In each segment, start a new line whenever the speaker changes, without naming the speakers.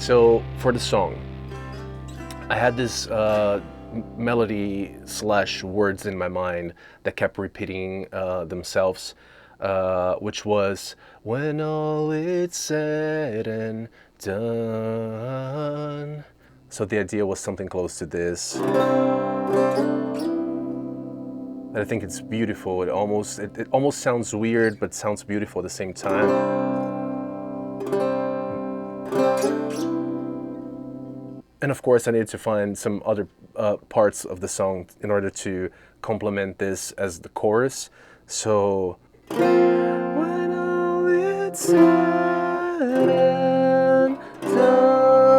So for the song, I had this melody slash words in my mind that kept repeating themselves, which was, when all is said and done. So the idea was something close to this. And I think it's beautiful. It almost sounds weird, but sounds beautiful at the same time. And of course, I needed to find some other parts of the song in order to complement this as the chorus. So, when all it's said and done.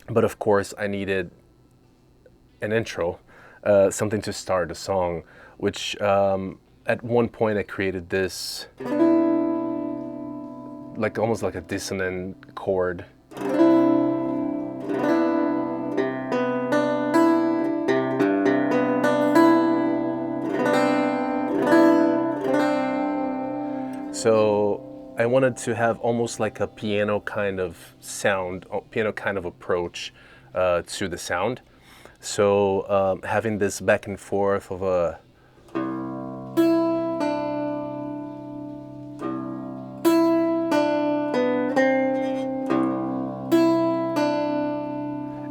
But of course, I needed an intro, something to start the song, which at one point I created this, like almost like a dissonant chord. So I wanted to have almost like a piano kind of sound, piano kind of approach to the sound. So having this back and forth of a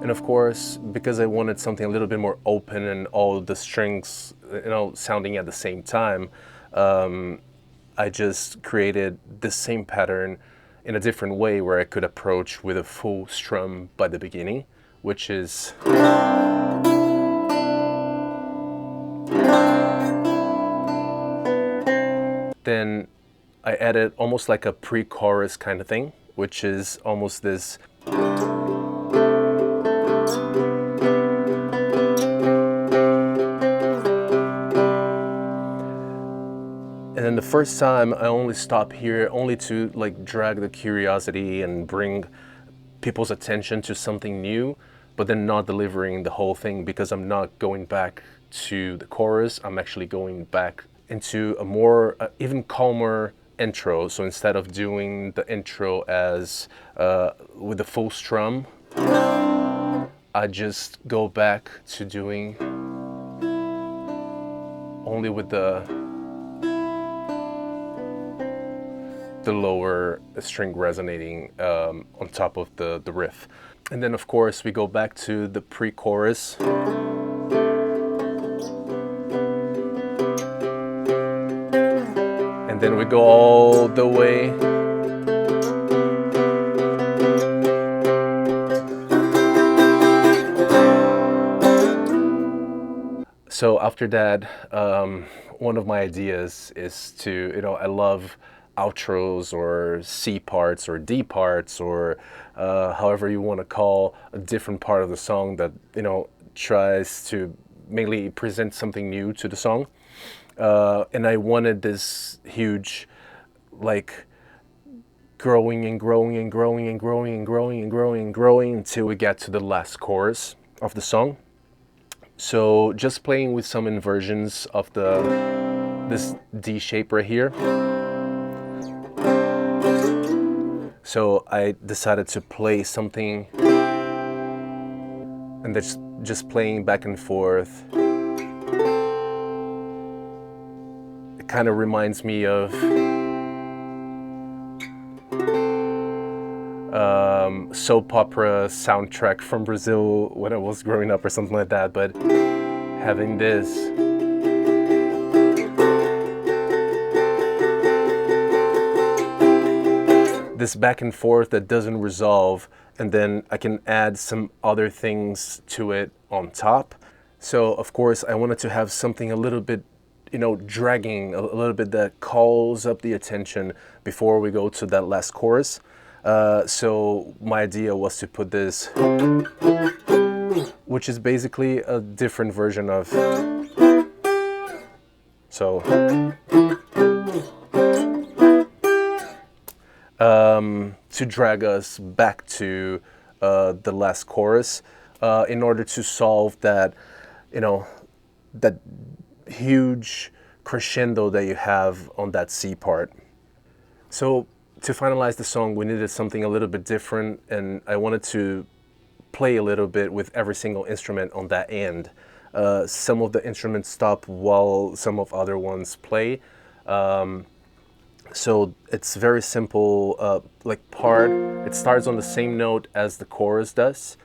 and of course, because I wanted something a little bit more open and all the strings, sounding at the same time, I just created the same pattern in a different way where I could approach with a full strum by the beginning, which is then I added almost like a pre-chorus kind of thing, which is almost this. And then the first time I only stop here only to like drag the curiosity and bring people's attention to something new, but then not delivering the whole thing because I'm not going back to the chorus. I'm actually going back into a more even calmer intro. So instead of doing the intro as with the full strum, I just go back to doing only with the lower string resonating on top of the riff. And then of course we go back to the pre-chorus. And then we go all the way. So after that, one of my ideas is to, I love outros or C parts or D parts or however you want to call a different part of the song that tries to mainly present something new to the song, and I wanted this huge like growing and growing and growing and growing and growing and growing and growing until we get to the last chorus of the song. So just playing with some inversions of this D shape right here. So I decided to play something, and that's just playing back and forth. It kind of reminds me of soap opera soundtrack from Brazil when I was growing up or something like that, but having this. This back and forth that doesn't resolve, and then I can add some other things to it on top. So of course I wanted to have something a little bit, dragging, a little bit that calls up the attention before we go to that last chorus. So my idea was to put this, which is basically a different version of, to drag us back to the last chorus in order to solve that, that huge crescendo that you have on that C part. So to finalize the song, we needed something a little bit different, and I wanted to play a little bit with every single instrument on that end. Some of the instruments stop while some of other ones play. So it's very simple, like part. It starts on the same note as the chorus does.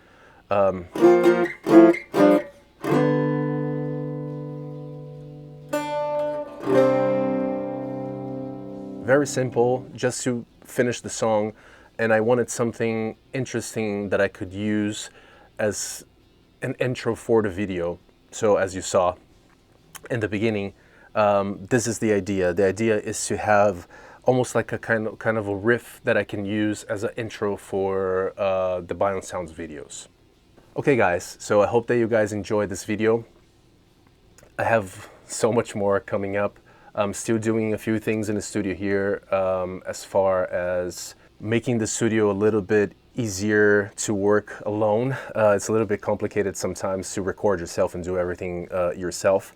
Very simple, just to finish the song, and I wanted something interesting that I could use as an intro for the video. So as you saw in the beginning, this is the idea. The idea is to have almost like a kind of a riff that I can use as an intro for the BION Sounds videos. Okay guys, so I hope that you guys enjoyed this video. I have so much more coming up. I'm still doing a few things in the studio here, as far as making the studio a little bit easier to work alone. It's a little bit complicated sometimes to record yourself and do everything yourself.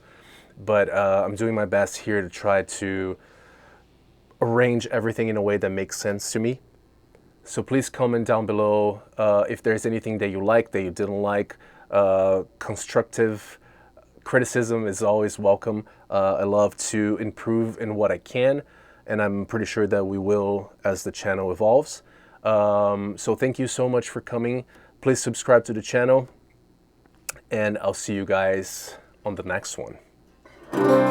But I'm doing my best here to try to arrange everything in a way that makes sense to me. So please comment down below if there's anything that you like, that you didn't like. Constructive criticism is always welcome. I love to improve in what I can, and I'm pretty sure that we will as the channel evolves. So thank you so much for coming. Please subscribe to the channel, and I'll see you guys on the next one.